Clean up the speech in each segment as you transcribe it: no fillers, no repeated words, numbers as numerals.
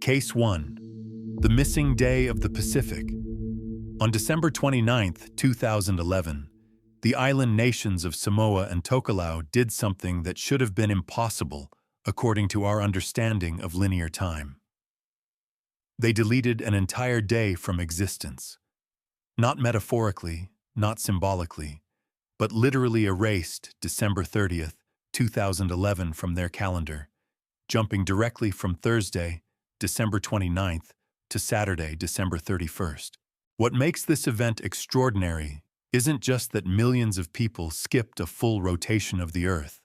Case 1. The Missing Day of the Pacific. On December 29, 2011, the island nations of Samoa and Tokelau did something that should have been impossible according to our understanding of linear time. They deleted an entire day from existence. Not metaphorically, not symbolically, but literally erased December 30th, 2011 from their calendar, jumping directly from Thursday, December 29th, to Saturday, December 31st. What makes this event extraordinary isn't just that millions of people skipped a full rotation of the Earth,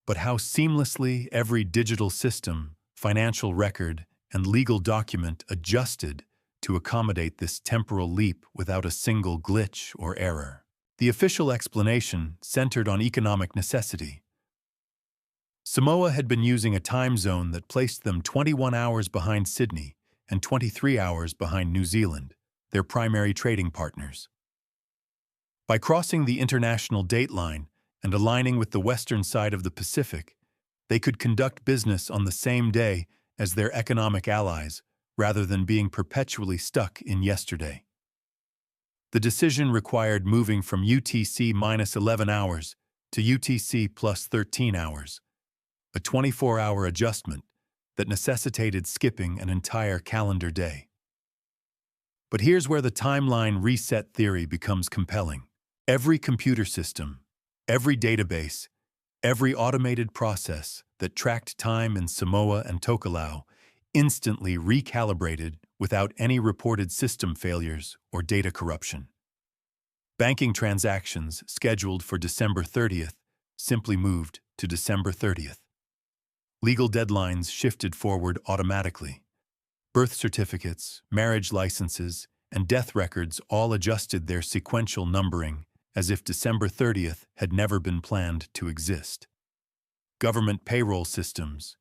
but how seamlessly every digital system, financial record, and legal document adjusted to accommodate this temporal leap without a single glitch or error. The official explanation centered on economic necessity. Samoa had been using a time zone that placed them 21 hours behind Sydney and 23 hours behind New Zealand, their primary trading partners. By crossing the international dateline and aligning with the western side of the Pacific, they could conduct business on the same day as their economic allies rather than being perpetually stuck in yesterday. The decision required moving from UTC minus 11 hours to UTC plus 13 hours, a 24-hour adjustment that necessitated skipping an entire calendar day. But here's where the timeline reset theory becomes compelling. Every computer system, every database, every automated process that tracked time in Samoa and Tokelau instantly recalibrated without any reported system failures or data corruption. Banking transactions scheduled for December 30th simply moved to December 30th. Legal deadlines shifted forward automatically. Birth certificates, marriage licenses, and death records all adjusted their sequential numbering as if December 30th had never been planned to exist. Government payroll systems,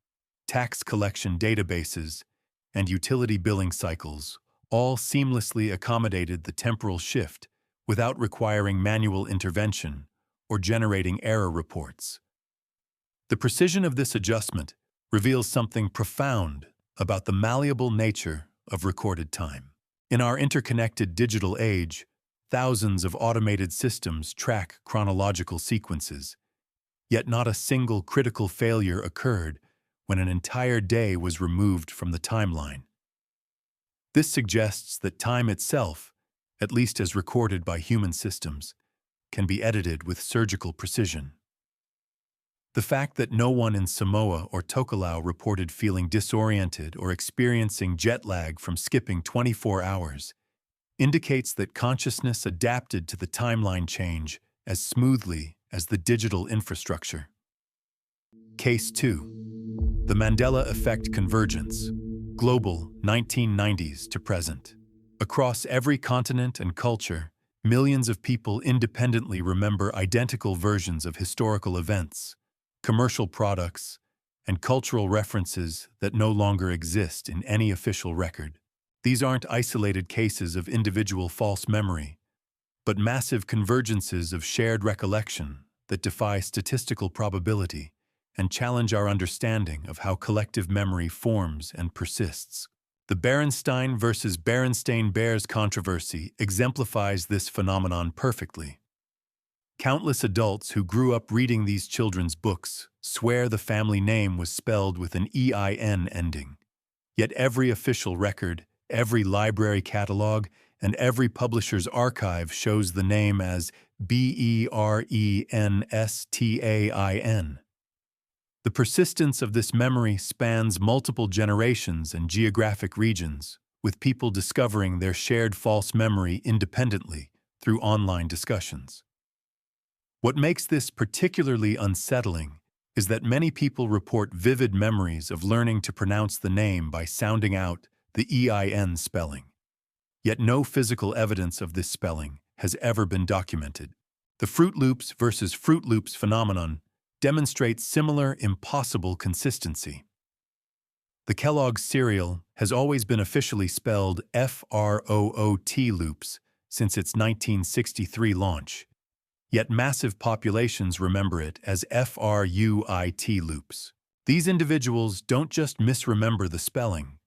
tax collection databases, and utility billing cycles all seamlessly accommodated the temporal shift without requiring manual intervention or generating error reports. The precision of this adjustment reveals something profound about the malleable nature of recorded time. In our interconnected digital age, thousands of automated systems track chronological sequences, yet not a single critical failure occurred when an entire day was removed from the timeline. This suggests that time itself, at least as recorded by human systems, can be edited with surgical precision. The fact that no one in Samoa or Tokelau reported feeling disoriented or experiencing jet lag from skipping 24 hours indicates that consciousness adapted to the timeline change as smoothly as the digital infrastructure. Case 2. The Mandela Effect Convergence. Global 1990s to present. Across every continent and culture, millions of people independently remember identical versions of historical events, commercial products, and cultural references that no longer exist in any official record. These aren't isolated cases of individual false memory, but massive convergences of shared recollection that defy statistical probability and challenge our understanding of how collective memory forms and persists. The Berenstain versus Berenstain Bears controversy exemplifies this phenomenon perfectly. Countless adults who grew up reading these children's books swear the family name was spelled with an EIN ending. Yet every official record, every library catalog, and every publisher's archive shows the name as Berenstain. The persistence of this memory spans multiple generations and geographic regions, with people discovering their shared false memory independently through online discussions. What makes this particularly unsettling is that many people report vivid memories of learning to pronounce the name by sounding out the EIN spelling. Yet no physical evidence of this spelling has ever been documented. The Fruit Loops versus Fruit Loops phenomenon demonstrates similar impossible consistency. The Kellogg's cereal has always been officially spelled Fruit Loops since its 1963 launch, yet massive populations remember it as Fruit Loops. These individuals don't just misremember the spelling,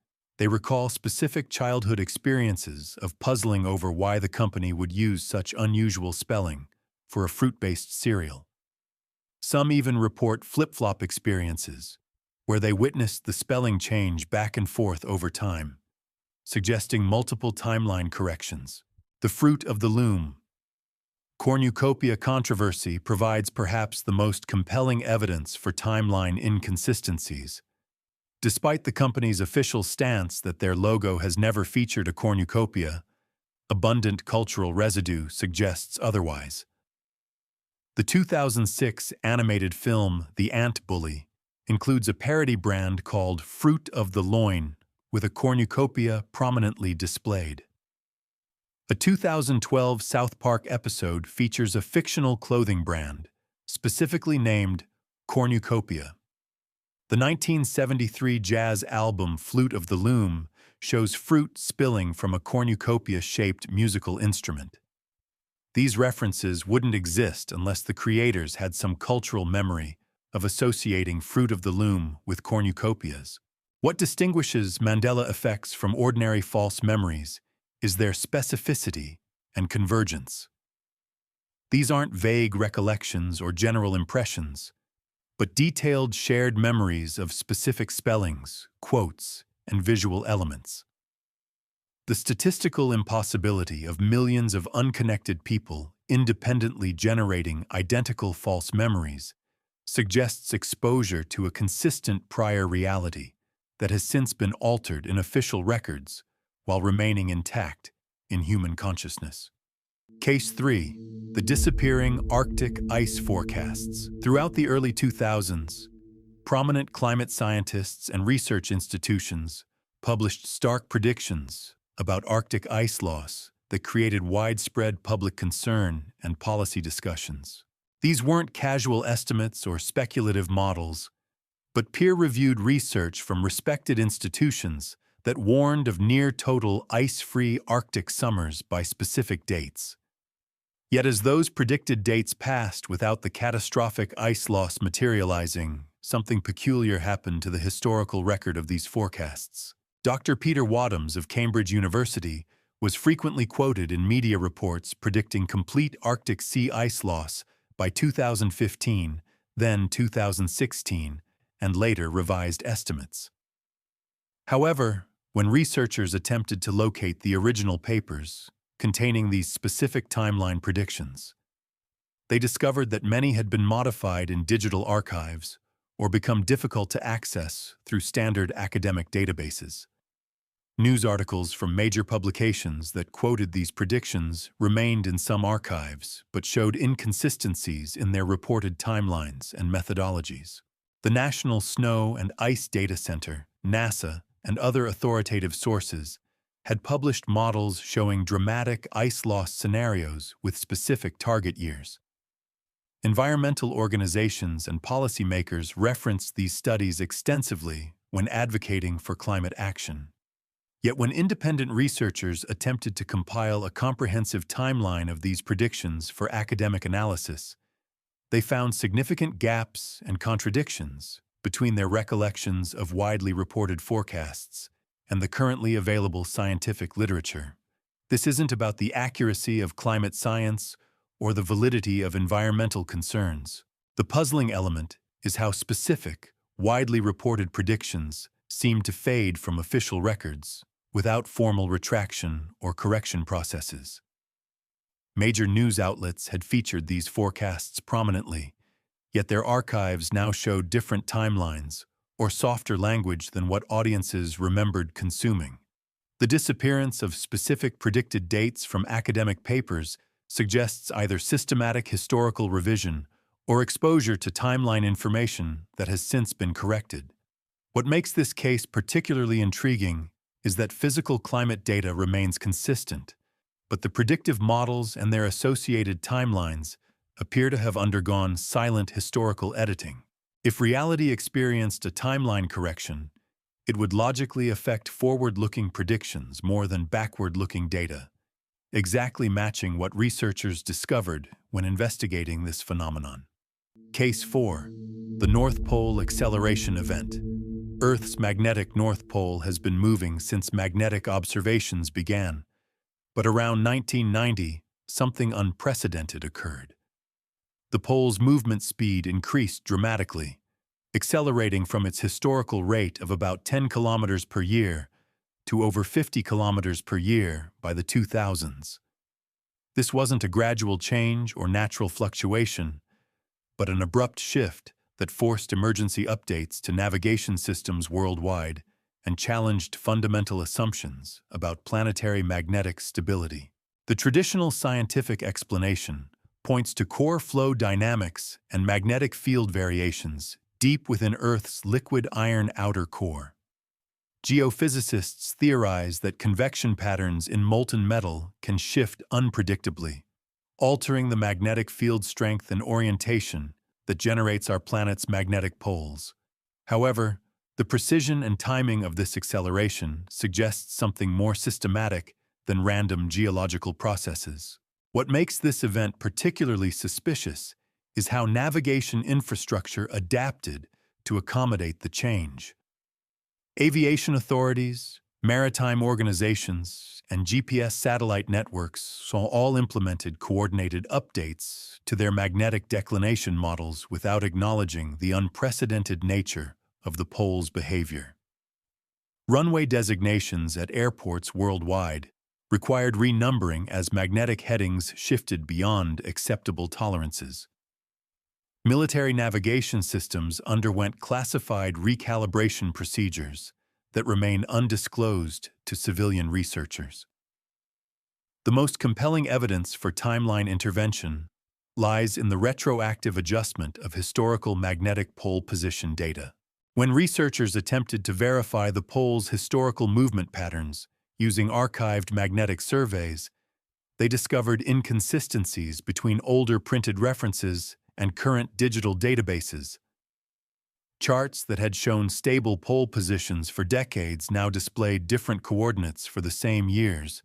They recall specific childhood experiences of puzzling over why the company would use such unusual spelling for a fruit-based cereal. Some even report flip-flop experiences, where they witnessed the spelling change back and forth over time, suggesting multiple timeline corrections. The fruit of the loom. Cornucopia controversy provides perhaps the most compelling evidence for timeline inconsistencies. Despite the company's official stance that their logo has never featured a cornucopia, abundant cultural residue suggests otherwise. The 2006 animated film The Ant Bully includes a parody brand called Fruit of the Loin, with a cornucopia prominently displayed. A 2012 South Park episode features a fictional clothing brand, specifically named Cornucopia. The 1973 jazz album Flute of the Loom shows fruit spilling from a cornucopia-shaped musical instrument. These references wouldn't exist unless the creators had some cultural memory of associating Fruit of the Loom with cornucopias. What distinguishes Mandela effects from ordinary false memories is their specificity and convergence. These aren't vague recollections or general impressions, but detailed shared memories of specific spellings, quotes, and visual elements. The statistical impossibility of millions of unconnected people independently generating identical false memories suggests exposure to a consistent prior reality that has since been altered in official records while remaining intact in human consciousness. Case 3. The disappearing Arctic ice forecasts. Throughout the early 2000s, prominent climate scientists and research institutions published stark predictions about Arctic ice loss that created widespread public concern and policy discussions. These weren't casual estimates or speculative models, but peer-reviewed research from respected institutions that warned of near-total ice-free Arctic summers by specific dates. Yet as those predicted dates passed without the catastrophic ice loss materializing, something peculiar happened to the historical record of these forecasts. Dr. Peter Wadhams of Cambridge University was frequently quoted in media reports predicting complete Arctic sea ice loss by 2015, then 2016, and later revised estimates. However, when researchers attempted to locate the original papers containing these specific timeline predictions, they discovered that many had been modified in digital archives or become difficult to access through standard academic databases. News articles from major publications that quoted these predictions remained in some archives but showed inconsistencies in their reported timelines and methodologies. The National Snow and Ice Data Center, NASA, and other authoritative sources had published models showing dramatic ice loss scenarios with specific target years. Environmental organizations and policymakers referenced these studies extensively when advocating for climate action. Yet when independent researchers attempted to compile a comprehensive timeline of these predictions for academic analysis, they found significant gaps and contradictions between their recollections of widely reported forecasts and the currently available scientific literature. This isn't about the accuracy of climate science or the validity of environmental concerns. The puzzling element is how specific, widely reported predictions seem to fade from official records without formal retraction or correction processes. Major news outlets had featured these forecasts prominently, yet their archives now showed different timelines or softer language than what audiences remembered consuming. The disappearance of specific predicted dates from academic papers suggests either systematic historical revision or exposure to timeline information that has since been corrected. What makes this case particularly intriguing is that physical climate data remains consistent, but the predictive models and their associated timelines appear to have undergone silent historical editing. If reality experienced a timeline correction, it would logically affect forward-looking predictions more than backward-looking data, exactly matching what researchers discovered when investigating this phenomenon. Case 4. The North Pole Acceleration Event. Earth's magnetic North Pole has been moving since magnetic observations began, but around 1990, something unprecedented occurred. The pole's movement speed increased dramatically, accelerating from its historical rate of about 10 kilometers per year to over 50 kilometers per year by the 2000s. This wasn't a gradual change or natural fluctuation, but an abrupt shift that forced emergency updates to navigation systems worldwide and challenged fundamental assumptions about planetary magnetic stability. The traditional scientific explanation points to core flow dynamics and magnetic field variations deep within Earth's liquid iron outer core. Geophysicists theorize that convection patterns in molten metal can shift unpredictably, altering the magnetic field strength and orientation that generates our planet's magnetic poles. However, the precision and timing of this acceleration suggests something more systematic than random geological processes. What makes this event particularly suspicious is how navigation infrastructure adapted to accommodate the change. Aviation authorities, maritime organizations, and GPS satellite networks saw all implemented coordinated updates to their magnetic declination models without acknowledging the unprecedented nature of the pole's behavior. Runway designations at airports worldwide required renumbering as magnetic headings shifted beyond acceptable tolerances. Military navigation systems underwent classified recalibration procedures that remain undisclosed to civilian researchers. The most compelling evidence for timeline intervention lies in the retroactive adjustment of historical magnetic pole position data. When researchers attempted to verify the pole's historical movement patterns using archived magnetic surveys, they discovered inconsistencies between older printed references and current digital databases. Charts that had shown stable pole positions for decades now displayed different coordinates for the same years,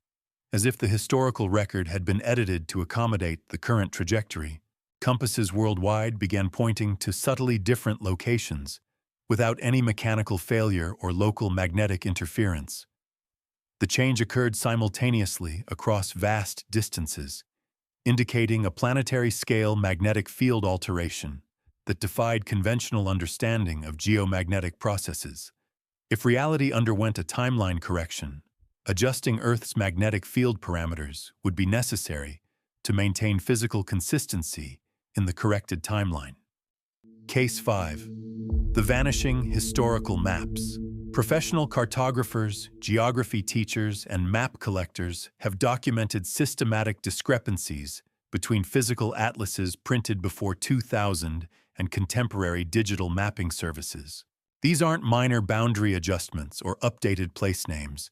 as if the historical record had been edited to accommodate the current trajectory. Compasses worldwide began pointing to subtly different locations, without any mechanical failure or local magnetic interference. The change occurred simultaneously across vast distances, indicating a planetary-scale magnetic field alteration that defied conventional understanding of geomagnetic processes. If reality underwent a timeline correction, adjusting Earth's magnetic field parameters would be necessary to maintain physical consistency in the corrected timeline. Case 5. The vanishing historical maps. Professional cartographers, geography teachers, and map collectors have documented systematic discrepancies between physical atlases printed before 2000 and contemporary digital mapping services. These aren't minor boundary adjustments or updated place names,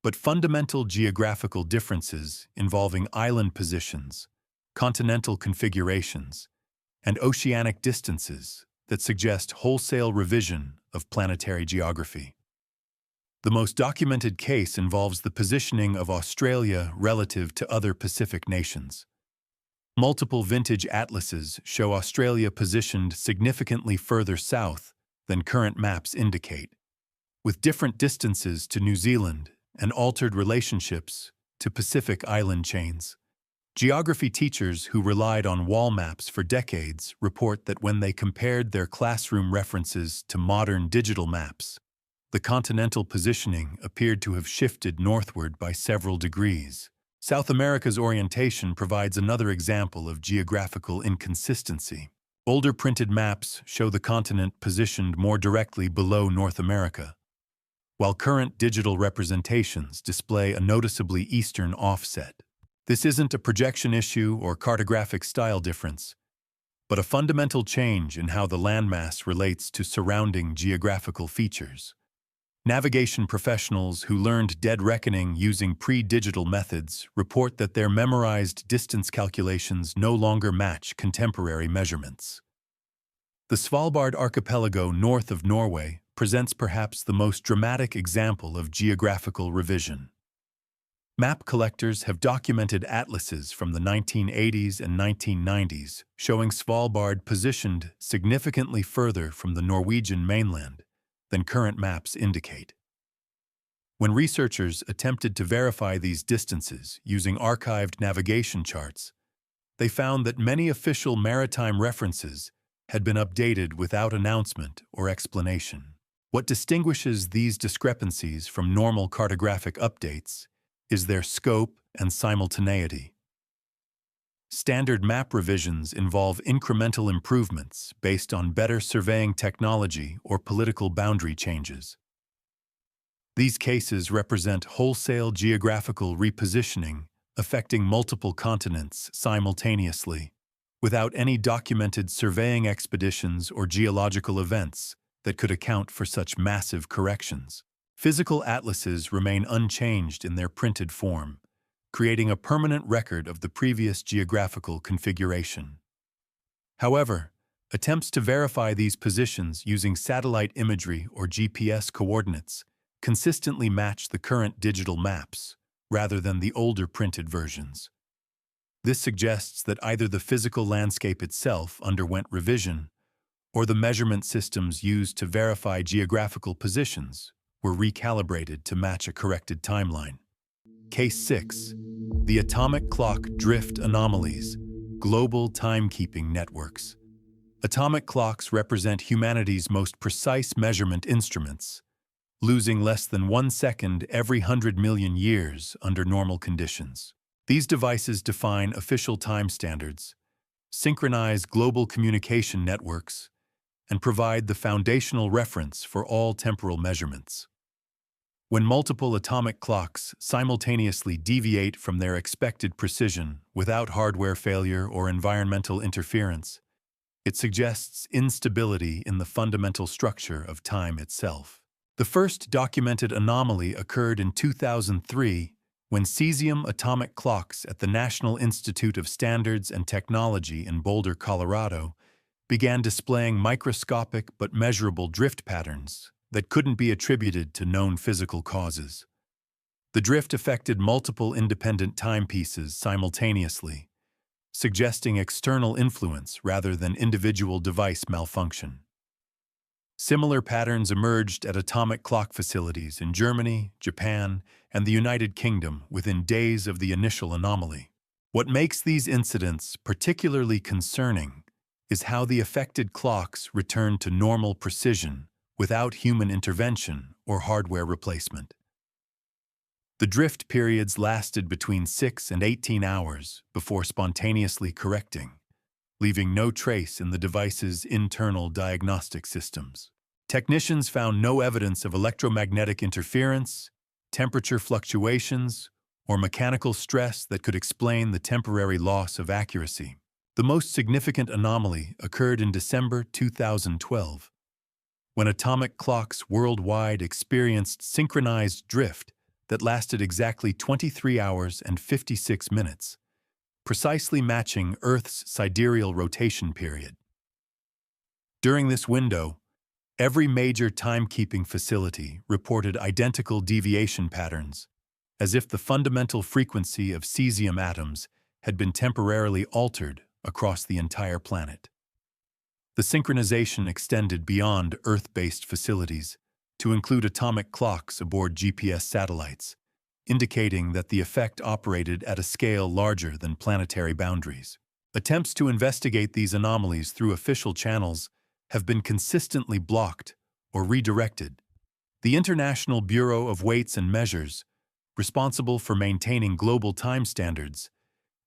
but fundamental geographical differences involving island positions, continental configurations, and oceanic distances that suggest wholesale revision of planetary geography. The most documented case involves the positioning of Australia relative to other Pacific nations. Multiple vintage atlases show Australia positioned significantly further south than current maps indicate, with different distances to New Zealand and altered relationships to Pacific island chains. Geography teachers who relied on wall maps for decades report that when they compared their classroom references to modern digital maps, the continental positioning appeared to have shifted northward by several degrees. South America's orientation provides another example of geographical inconsistency. Older printed maps show the continent positioned more directly below North America, while current digital representations display a noticeably eastern offset. This isn't a projection issue or cartographic style difference, but a fundamental change in how the landmass relates to surrounding geographical features. Navigation professionals who learned dead reckoning using pre-digital methods report that their memorized distance calculations no longer match contemporary measurements. The Svalbard archipelago north of Norway presents perhaps the most dramatic example of geographical revision. Map collectors have documented atlases from the 1980s and 1990s showing Svalbard positioned significantly further from the Norwegian mainland than current maps indicate. When researchers attempted to verify these distances using archived navigation charts, they found that many official maritime references had been updated without announcement or explanation. What distinguishes these discrepancies from normal cartographic updates is their scope and simultaneity. Standard map revisions involve incremental improvements based on better surveying technology or political boundary changes. These cases represent wholesale geographical repositioning affecting multiple continents simultaneously, without any documented surveying expeditions or geological events that could account for such massive corrections. Physical atlases remain unchanged in their printed form, creating a permanent record of the previous geographical configuration. However, attempts to verify these positions using satellite imagery or GPS coordinates consistently match the current digital maps, rather than the older printed versions. This suggests that either the physical landscape itself underwent revision, or the measurement systems used to verify geographical positions were recalibrated to match a corrected timeline. Case 6. The Atomic Clock Drift Anomalies, Global Timekeeping Networks. Atomic clocks represent humanity's most precise measurement instruments, losing less than 1 second every 100 million years under normal conditions. These devices define official time standards, synchronize global communication networks, and provide the foundational reference for all temporal measurements. When multiple atomic clocks simultaneously deviate from their expected precision without hardware failure or environmental interference, it suggests instability in the fundamental structure of time itself. The first documented anomaly occurred in 2003 when cesium atomic clocks at the National Institute of Standards and Technology in Boulder, Colorado, began displaying microscopic but measurable drift patterns that couldn't be attributed to known physical causes. The drift affected multiple independent timepieces simultaneously, suggesting external influence rather than individual device malfunction. Similar patterns emerged at atomic clock facilities in Germany, Japan, and the United Kingdom within days of the initial anomaly. What makes these incidents particularly concerning is how the affected clocks returned to normal precision without human intervention or hardware replacement. The drift periods lasted between 6 and 18 hours before spontaneously correcting, leaving no trace in the device's internal diagnostic systems. Technicians found no evidence of electromagnetic interference, temperature fluctuations, or mechanical stress that could explain the temporary loss of accuracy. The most significant anomaly occurred in December 2012, when atomic clocks worldwide experienced synchronized drift that lasted exactly 23 hours and 56 minutes, precisely matching Earth's sidereal rotation period. During this window, every major timekeeping facility reported identical deviation patterns, as if the fundamental frequency of cesium atoms had been temporarily altered across the entire planet. The synchronization extended beyond Earth-based facilities to include atomic clocks aboard GPS satellites, indicating that the effect operated at a scale larger than planetary boundaries. Attempts to investigate these anomalies through official channels have been consistently blocked or redirected. The International Bureau of Weights and Measures, responsible for maintaining global time standards,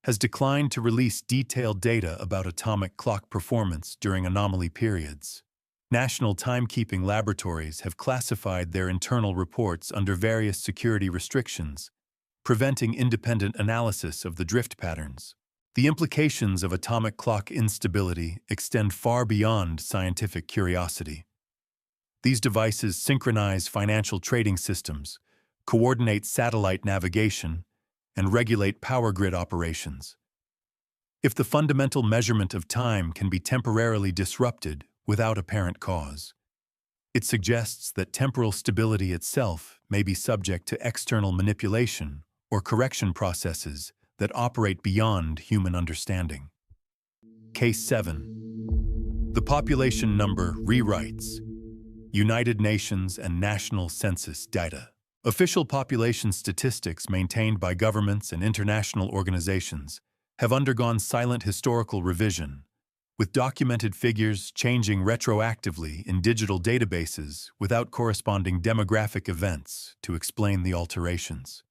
has declined to release detailed data about atomic clock performance during anomaly periods. National timekeeping laboratories have classified their internal reports under various security restrictions, preventing independent analysis of the drift patterns. The implications of atomic clock instability extend far beyond scientific curiosity. These devices synchronize financial trading systems, coordinate satellite navigation, and regulate power grid operations. If the fundamental measurement of time can be temporarily disrupted without apparent cause, it suggests that temporal stability itself may be subject to external manipulation or correction processes that operate beyond human understanding. Case 7. The population number rewrites. United Nations and national census data. Official population statistics maintained by governments and international organizations have undergone silent historical revision, with documented figures changing retroactively in digital databases without corresponding demographic events to explain the alterations.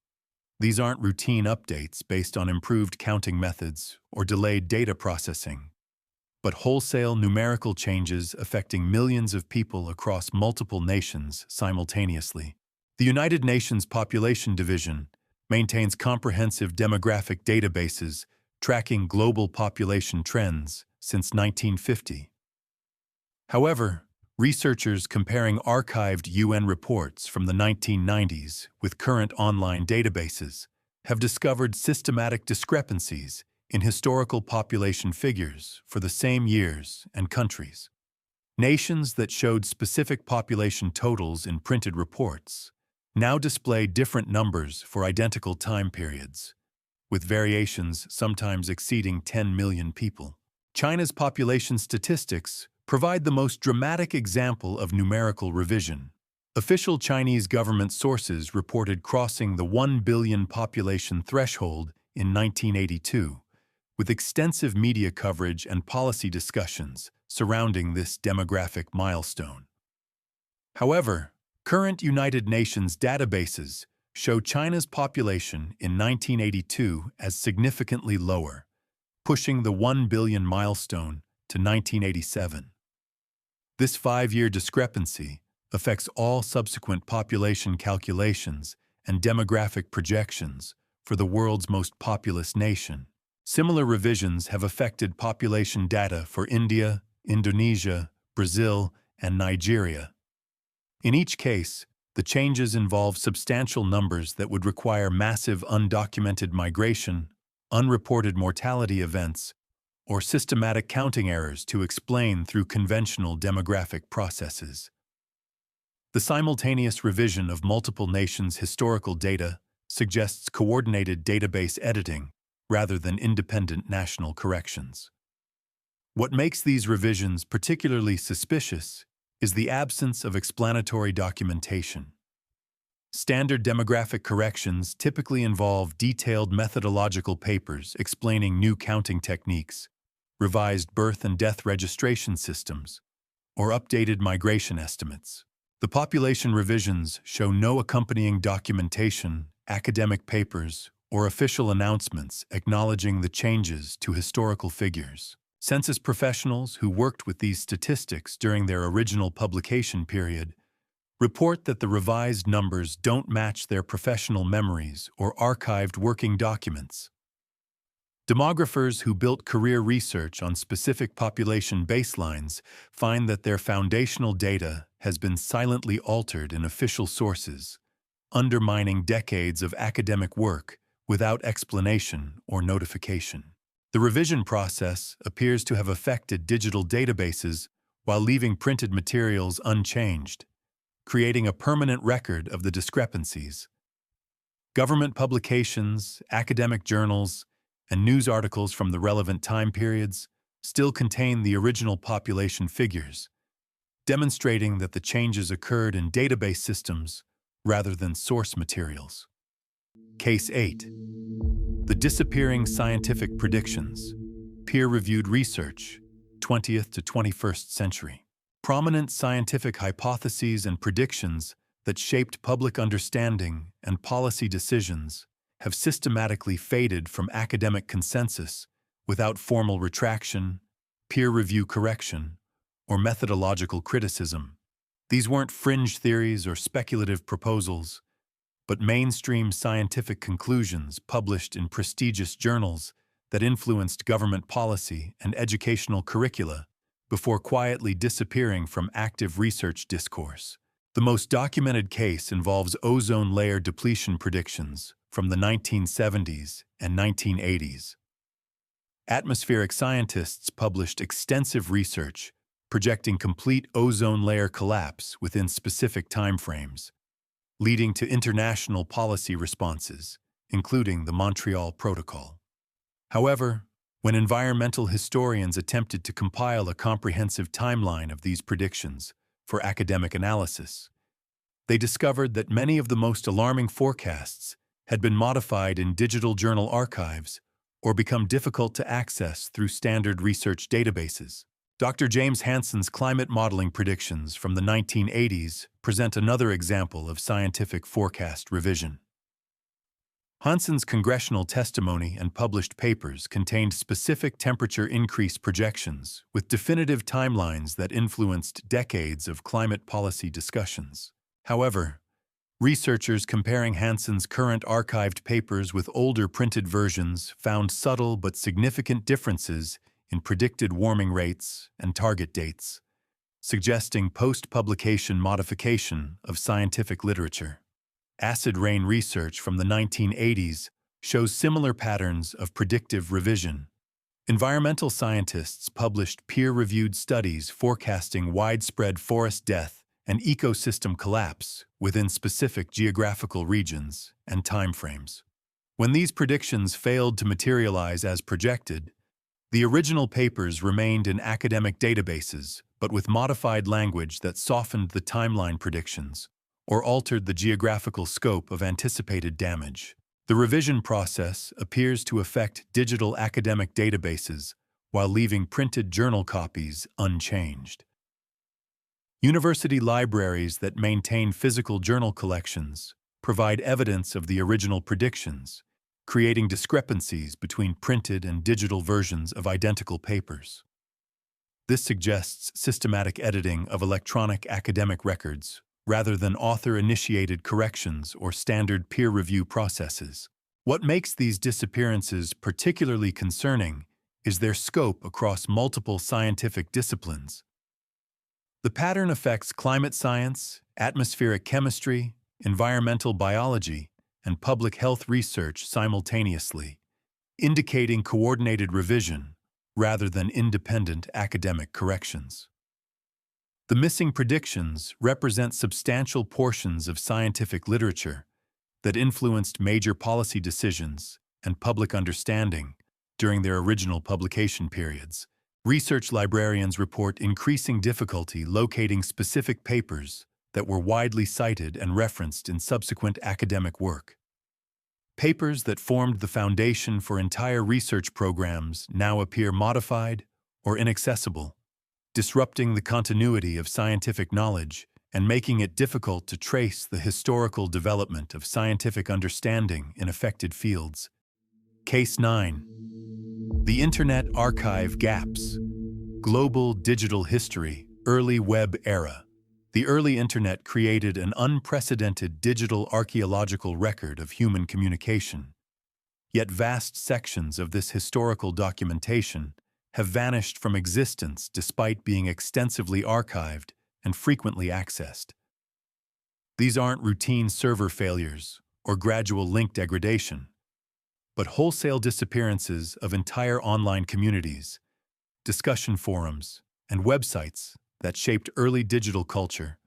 These aren't routine updates based on improved counting methods or delayed data processing, but wholesale numerical changes affecting millions of people across multiple nations simultaneously. The United Nations Population Division maintains comprehensive demographic databases tracking global population trends since 1950. However, researchers comparing archived UN reports from the 1990s with current online databases have discovered systematic discrepancies in historical population figures for the same years and countries. Nations that showed specific population totals in printed reports now display different numbers for identical time periods, with variations sometimes exceeding 10 million people. China's population statistics provide the most dramatic example of numerical revision. Official Chinese government sources reported crossing the 1 billion population threshold in 1982, with extensive media coverage and policy discussions surrounding this demographic milestone. However, current United Nations databases show China's population in 1982 as significantly lower, pushing the 1 billion milestone to 1987. This 5-year discrepancy affects all subsequent population calculations and demographic projections for the world's most populous nation. Similar revisions have affected population data for India, Indonesia, Brazil, and Nigeria. In each case, the changes involve substantial numbers that would require massive undocumented migration, unreported mortality events, or systematic counting errors to explain through conventional demographic processes. The simultaneous revision of multiple nations' historical data suggests coordinated database editing rather than independent national corrections. What makes these revisions particularly suspicious is the absence of explanatory documentation. Standard demographic corrections typically involve detailed methodological papers explaining new counting techniques, revised birth and death registration systems, or updated migration estimates. The population revisions show no accompanying documentation, academic papers, or official announcements acknowledging the changes to historical figures. Census professionals who worked with these statistics during their original publication period report that the revised numbers don't match their professional memories or archived working documents. Demographers who built career research on specific population baselines find that their foundational data has been silently altered in official sources, undermining decades of academic work without explanation or notification. The revision process appears to have affected digital databases while leaving printed materials unchanged, creating a permanent record of the discrepancies. Government publications, academic journals, and news articles from the relevant time periods still contain the original population figures, demonstrating that the changes occurred in database systems rather than source materials. Case 8. The Disappearing Scientific Predictions. Peer-reviewed research, 20th to 21st century. Prominent scientific hypotheses and predictions that shaped public understanding and policy decisions have systematically faded from academic consensus without formal retraction, peer review correction, or methodological criticism. These weren't fringe theories or speculative proposals, but mainstream scientific conclusions published in prestigious journals that influenced government policy and educational curricula before quietly disappearing from active research discourse. The most documented case involves ozone layer depletion predictions from the 1970s and 1980s. Atmospheric scientists published extensive research projecting complete ozone layer collapse within specific timeframes, leading to international policy responses, including the Montreal Protocol. However, when environmental historians attempted to compile a comprehensive timeline of these predictions, for academic analysis. They discovered that many of the most alarming forecasts had been modified in digital journal archives or become difficult to access through standard research databases. Dr. James Hansen's climate modeling predictions from the 1980s present another example of scientific forecast revision. Hansen's congressional testimony and published papers contained specific temperature increase projections with definitive timelines that influenced decades of climate policy discussions. However, researchers comparing Hansen's current archived papers with older printed versions found subtle but significant differences in predicted warming rates and target dates, suggesting post-publication modification of scientific literature. Acid rain research from the 1980s shows similar patterns of predictive revision. Environmental scientists published peer-reviewed studies forecasting widespread forest death and ecosystem collapse within specific geographical regions and timeframes. When these predictions failed to materialize as projected, the original papers remained in academic databases, but with modified language that softened the timeline predictions or altered the geographical scope of anticipated damage. The revision process appears to affect digital academic databases while leaving printed journal copies unchanged. University libraries that maintain physical journal collections provide evidence of the original predictions, creating discrepancies between printed and digital versions of identical papers. This suggests systematic editing of electronic academic records rather than author-initiated corrections or standard peer review processes. What makes these disappearances particularly concerning is their scope across multiple scientific disciplines. The pattern affects climate science, atmospheric chemistry, environmental biology, and public health research simultaneously, indicating coordinated revision rather than independent academic corrections. The missing predictions represent substantial portions of scientific literature that influenced major policy decisions and public understanding during their original publication periods. Research librarians report increasing difficulty locating specific papers that were widely cited and referenced in subsequent academic work. Papers that formed the foundation for entire research programs now appear modified or inaccessible, disrupting the continuity of scientific knowledge and making it difficult to trace the historical development of scientific understanding in affected fields. Case 9. The Internet Archive Gaps. Global Digital History, Early Web Era. The early Internet created an unprecedented digital archaeological record of human communication. Yet vast sections of this historical documentation have vanished from existence despite being extensively archived and frequently accessed. These aren't routine server failures or gradual link degradation, but wholesale disappearances of entire online communities, discussion forums, and websites that shaped early digital culture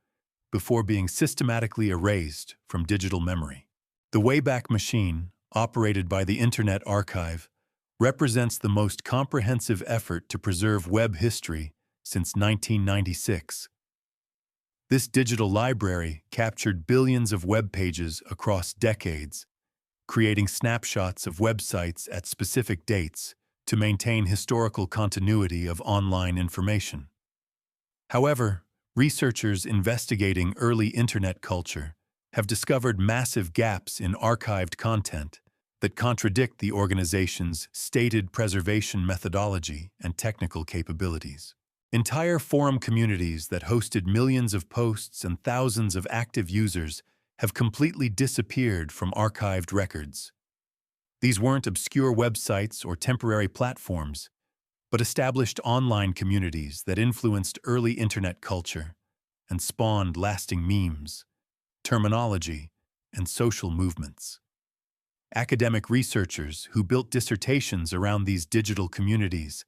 before being systematically erased from digital memory. The Wayback Machine, operated by the Internet Archive, represents the most comprehensive effort to preserve web history since 1996. This digital library captured billions of web pages across decades, creating snapshots of websites at specific dates to maintain historical continuity of online information. However, researchers investigating early Internet culture have discovered massive gaps in archived content that contradict the organization's stated preservation methodology and technical capabilities. Entire forum communities that hosted millions of posts and thousands of active users have completely disappeared from archived records. These weren't obscure websites or temporary platforms, but established online communities that influenced early Internet culture and spawned lasting memes, terminology, and social movements. Academic researchers who built dissertations around these digital communities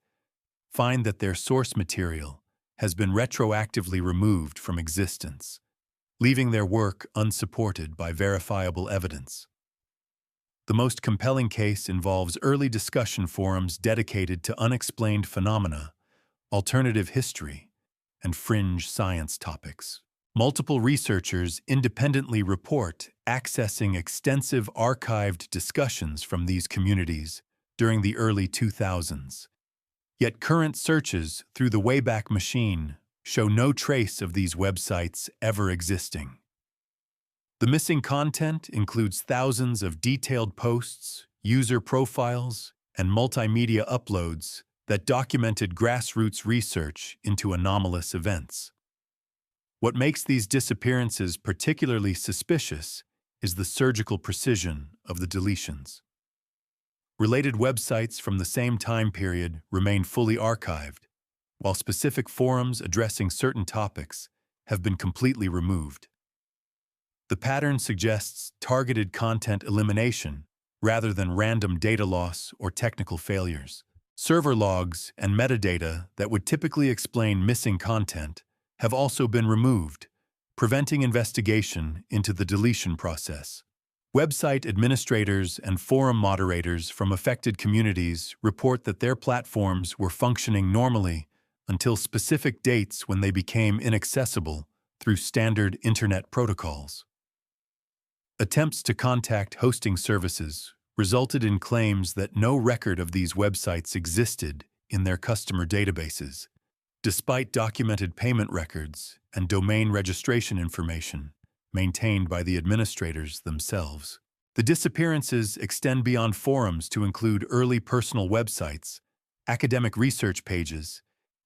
find that their source material has been retroactively removed from existence, leaving their work unsupported by verifiable evidence. The most compelling case involves early discussion forums dedicated to unexplained phenomena, alternative history, and fringe science topics. Multiple researchers independently report accessing extensive archived discussions from these communities during the early 2000s. Yet current searches through the Wayback Machine show no trace of these websites ever existing. The missing content includes thousands of detailed posts, user profiles, and multimedia uploads that documented grassroots research into anomalous events. What makes these disappearances particularly suspicious is the surgical precision of the deletions. Related websites from the same time period remain fully archived, while specific forums addressing certain topics have been completely removed. The pattern suggests targeted content elimination rather than random data loss or technical failures. Server logs and metadata that would typically explain missing content have also been removed, preventing investigation into the deletion process. Website administrators and forum moderators from affected communities report that their platforms were functioning normally until specific dates when they became inaccessible through standard internet protocols. Attempts to contact hosting services resulted in claims that no record of these websites existed in their customer databases, despite documented payment records and domain registration information maintained by the administrators themselves. The disappearances extend beyond forums to include early personal websites, academic research pages,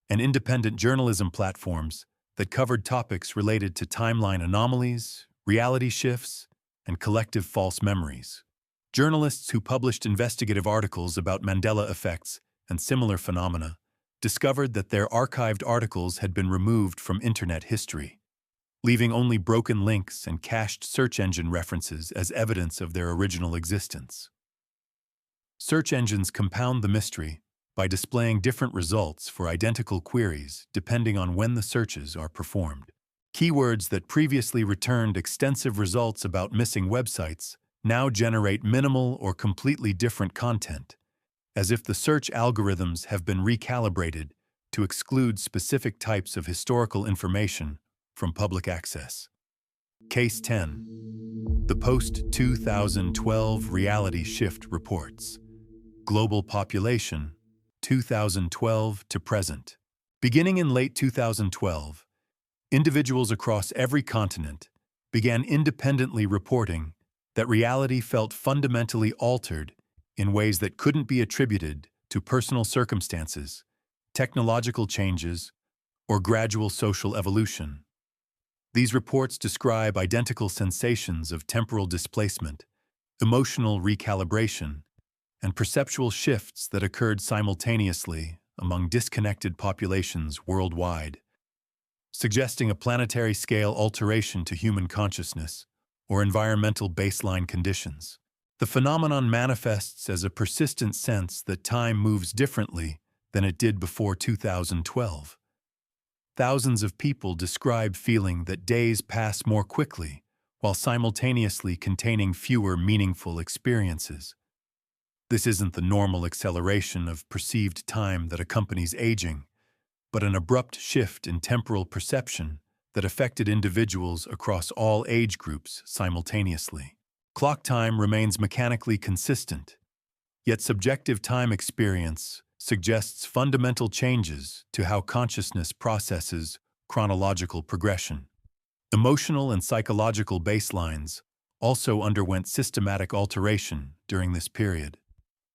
and independent journalism platforms that covered topics related to timeline anomalies, reality shifts, and collective false memories. Journalists who published investigative articles about Mandela effects and similar phenomena discovered that their archived articles had been removed from internet history, leaving only broken links and cached search engine references as evidence of their original existence. Search engines compound the mystery by displaying different results for identical queries depending on when the searches are performed. Keywords that previously returned extensive results about missing websites now generate minimal or completely different content, as if the search algorithms have been recalibrated to exclude specific types of historical information from public access. Case 10. The Post-2012 Reality Shift Reports. Global Population, 2012 to present. Beginning in late 2012, individuals across every continent began independently reporting that reality felt fundamentally altered in ways that couldn't be attributed to personal circumstances, technological changes, or gradual social evolution. These reports describe identical sensations of temporal displacement, emotional recalibration, and perceptual shifts that occurred simultaneously among disconnected populations worldwide, suggesting a planetary-scale alteration to human consciousness or environmental baseline conditions. The phenomenon manifests as a persistent sense that time moves differently than it did before 2012. Thousands of people describe feeling that days pass more quickly while simultaneously containing fewer meaningful experiences. This isn't the normal acceleration of perceived time that accompanies aging, but an abrupt shift in temporal perception that affected individuals across all age groups simultaneously. Clock time remains mechanically consistent, yet subjective time experience suggests fundamental changes to how consciousness processes chronological progression. Emotional and psychological baselines also underwent systematic alteration during this period.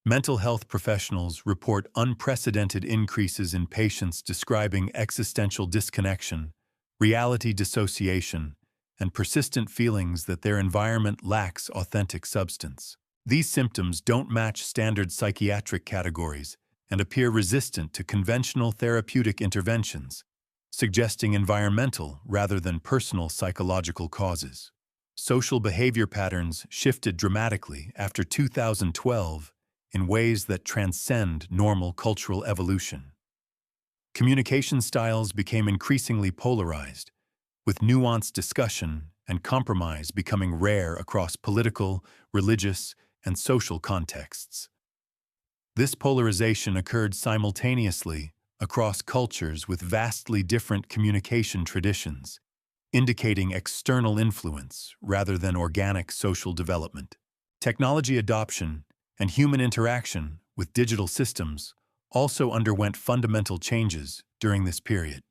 Mental health professionals report unprecedented increases in patients describing existential disconnection, reality dissociation, and persistent feelings that their environment lacks authentic substance. These symptoms don't match standard psychiatric categories and appear resistant to conventional therapeutic interventions, suggesting environmental rather than personal psychological causes. Social behavior patterns shifted dramatically after 2012 in ways that transcend normal cultural evolution. Communication styles became increasingly polarized, with nuanced discussion and compromise becoming rare across political, religious, and social contexts. This polarization occurred simultaneously across cultures with vastly different communication traditions, indicating external influence rather than organic social development. Technology adoption and human interaction with digital systems also underwent fundamental changes during this period.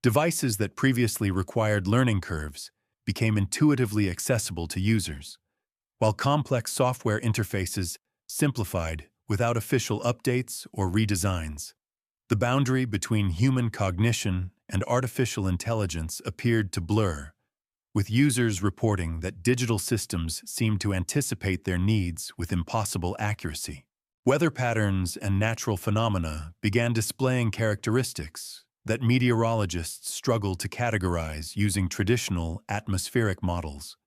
Devices that previously required learning curves became intuitively accessible to users, while complex software interfaces simplified without official updates or redesigns. The boundary between human cognition and artificial intelligence appeared to blur, with users reporting that digital systems seemed to anticipate their needs with impossible accuracy. Weather patterns and natural phenomena began displaying characteristics that meteorologists struggled to categorize using traditional atmospheric models.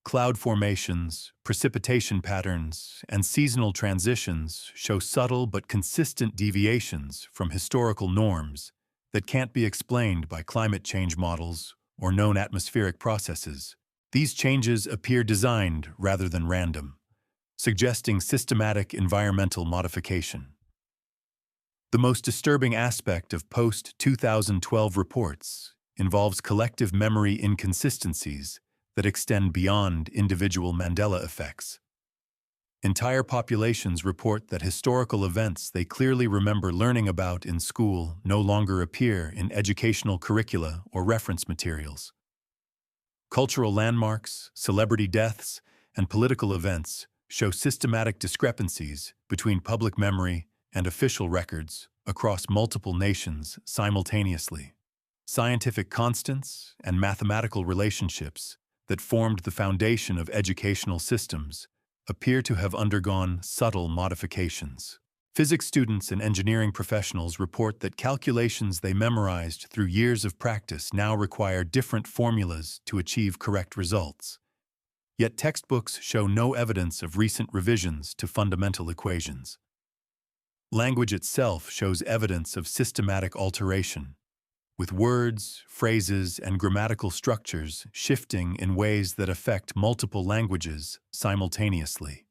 Cloud formations, precipitation patterns, and seasonal transitions show subtle but consistent deviations from historical norms that can't be explained by climate change models or known atmospheric processes. These changes appear designed rather than random, suggesting systematic environmental modification. The most disturbing aspect of post-2012 reports involves collective memory inconsistencies that extend beyond individual Mandela effects. Entire populations report that historical events they clearly remember learning about in school no longer appear in educational curricula or reference materials. Cultural landmarks, celebrity deaths, and political events show systematic discrepancies between public memory and official records across multiple nations simultaneously. Scientific constants and mathematical relationships that formed the foundation of educational systems appear to have undergone subtle modifications. Physics students and engineering professionals report that calculations they memorized through years of practice now require different formulas to achieve correct results. Yet textbooks show no evidence of recent revisions to fundamental equations. Language itself shows evidence of systematic alteration, with words, phrases, and grammatical structures shifting in ways that affect multiple languages simultaneously.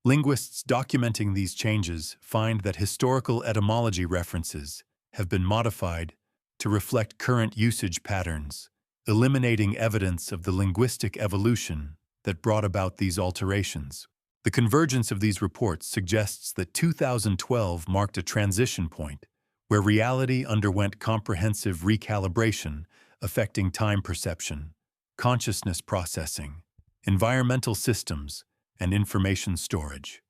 Linguists documenting these changes find that historical etymology references have been modified to reflect current usage patterns, eliminating evidence of the linguistic evolution that brought about these alterations. The convergence of these reports suggests that 2012 marked a transition point where reality underwent comprehensive recalibration affecting time perception, consciousness processing, environmental systems, and information storage.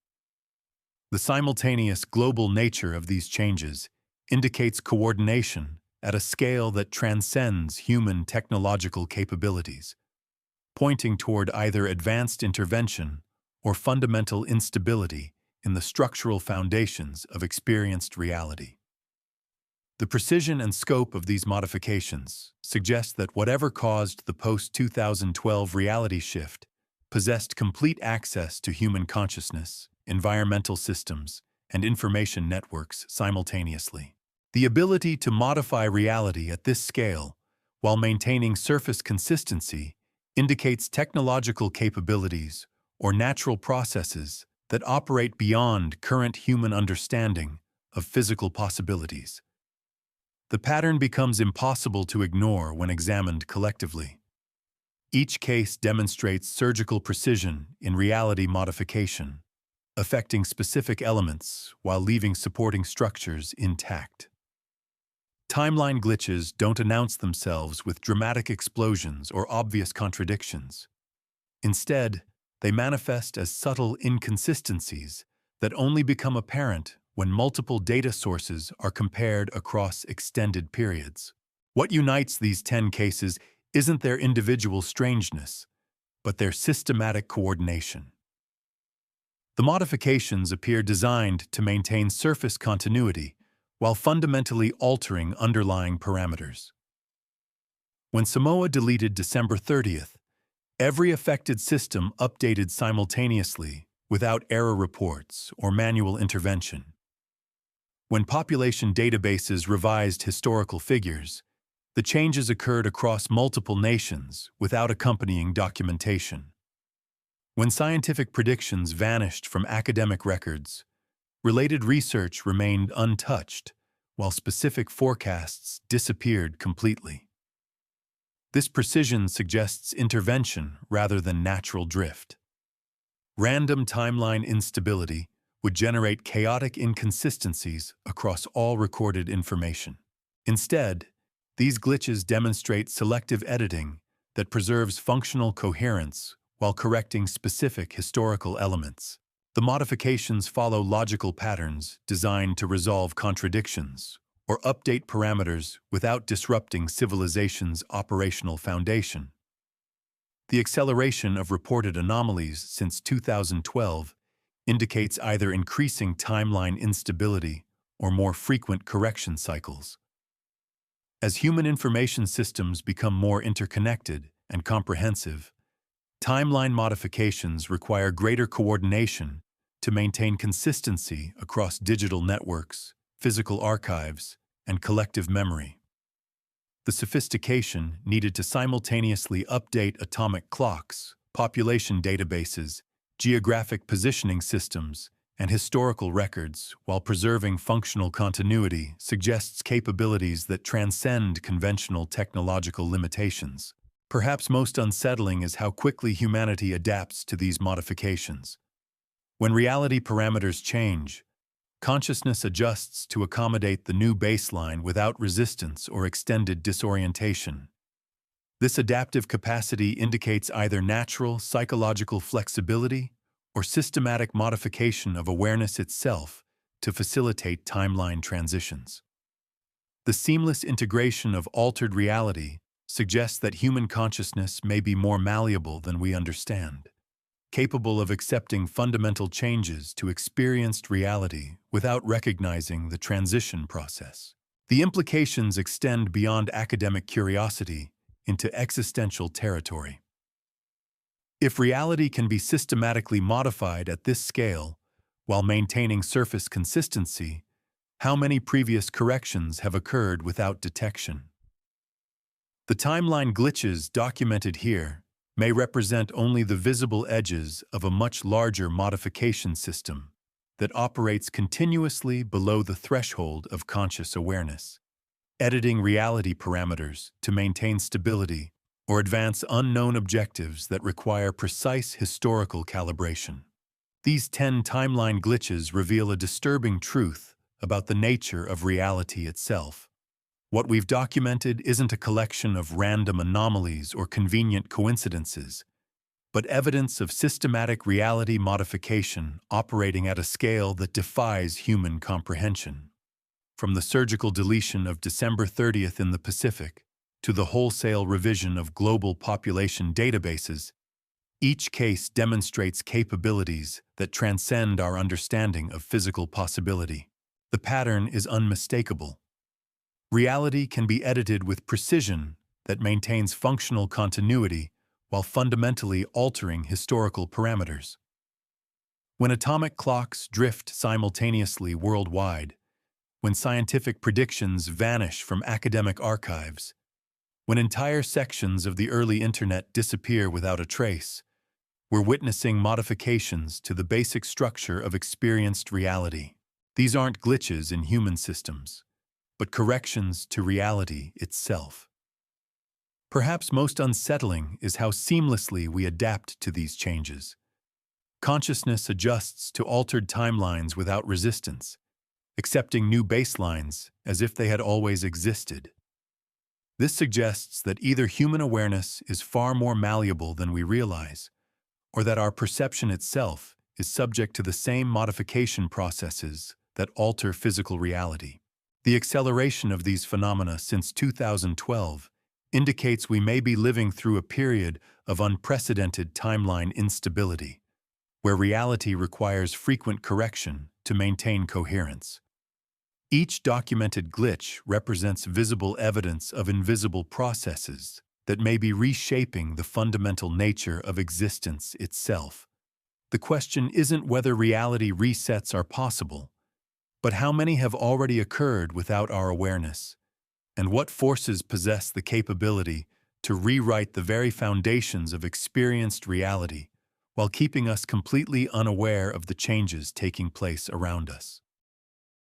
The simultaneous global nature of these changes indicates coordination at a scale that transcends human technological capabilities, pointing toward either advanced intervention or fundamental instability in the structural foundations of experienced reality. The precision and scope of these modifications suggest that whatever caused the post-2012 reality shift possessed complete access to human consciousness, environmental systems, and information networks simultaneously. The ability to modify reality at this scale while maintaining surface consistency indicates technological capabilities or natural processes that operate beyond current human understanding of physical possibilities. The pattern becomes impossible to ignore when examined collectively. Each case demonstrates surgical precision in reality modification, affecting specific elements while leaving supporting structures intact. Timeline glitches don't announce themselves with dramatic explosions or obvious contradictions. Instead, they manifest as subtle inconsistencies that only become apparent when multiple data sources are compared across extended periods. What unites these 10 cases isn't their individual strangeness, but their systematic coordination. The modifications appear designed to maintain surface continuity while fundamentally altering underlying parameters. When Samoa deleted December 30th, every affected system updated simultaneously without error reports or manual intervention. When population databases revised historical figures, the changes occurred across multiple nations without accompanying documentation. When scientific predictions vanished from academic records, Related research remained untouched, while specific forecasts disappeared completely. This precision suggests intervention rather than natural drift. Random timeline instability would generate chaotic inconsistencies across all recorded information. Instead, these glitches demonstrate selective editing that preserves functional coherence while correcting specific historical elements. The modifications follow logical patterns designed to resolve contradictions or update parameters without disrupting civilization's operational foundation. The acceleration of reported anomalies since 2012 indicates either increasing timeline instability or more frequent correction cycles. As human information systems become more interconnected and comprehensive, timeline modifications require greater coordination to maintain consistency across digital networks, physical archives, and collective memory. The sophistication needed to simultaneously update atomic clocks, population databases, geographic positioning systems, and historical records while preserving functional continuity suggests capabilities that transcend conventional technological limitations. Perhaps most unsettling is how quickly humanity adapts to these modifications. When reality parameters change, consciousness adjusts to accommodate the new baseline without resistance or extended disorientation. This adaptive capacity indicates either natural psychological flexibility or systematic modification of awareness itself to facilitate timeline transitions. The seamless integration of altered reality suggests that human consciousness may be more malleable than we understand, capable of accepting fundamental changes to experienced reality without recognizing the transition process. The implications extend beyond academic curiosity into existential territory. If reality can be systematically modified at this scale while maintaining surface consistency, how many previous corrections have occurred without detection? The timeline glitches documented here may represent only the visible edges of a much larger modification system that operates continuously below the threshold of conscious awareness, editing reality parameters to maintain stability or advance unknown objectives that require precise historical calibration. These 10 timeline glitches reveal a disturbing truth about the nature of reality itself. What we've documented isn't a collection of random anomalies or convenient coincidences, but evidence of systematic reality modification operating at a scale that defies human comprehension. From the surgical deletion of December 30th in the Pacific to the wholesale revision of global population databases, each case demonstrates capabilities that transcend our understanding of physical possibility. The pattern is unmistakable. Reality can be edited with precision that maintains functional continuity while fundamentally altering historical parameters. When atomic clocks drift simultaneously worldwide, when scientific predictions vanish from academic archives, when entire sections of the early internet disappear without a trace, we're witnessing modifications to the basic structure of experienced reality. These aren't glitches in human systems, but corrections to reality itself. Perhaps most unsettling is how seamlessly we adapt to these changes. Consciousness adjusts to altered timelines without resistance, accepting new baselines as if they had always existed. This suggests that either human awareness is far more malleable than we realize, or that our perception itself is subject to the same modification processes that alter physical reality. The acceleration of these phenomena since 2012 indicates we may be living through a period of unprecedented timeline instability, where reality requires frequent correction to maintain coherence. Each documented glitch represents visible evidence of invisible processes that may be reshaping the fundamental nature of existence itself. The question isn't whether reality resets are possible, but how many have already occurred without our awareness, and what forces possess the capability to rewrite the very foundations of experienced reality while keeping us completely unaware of the changes taking place around us.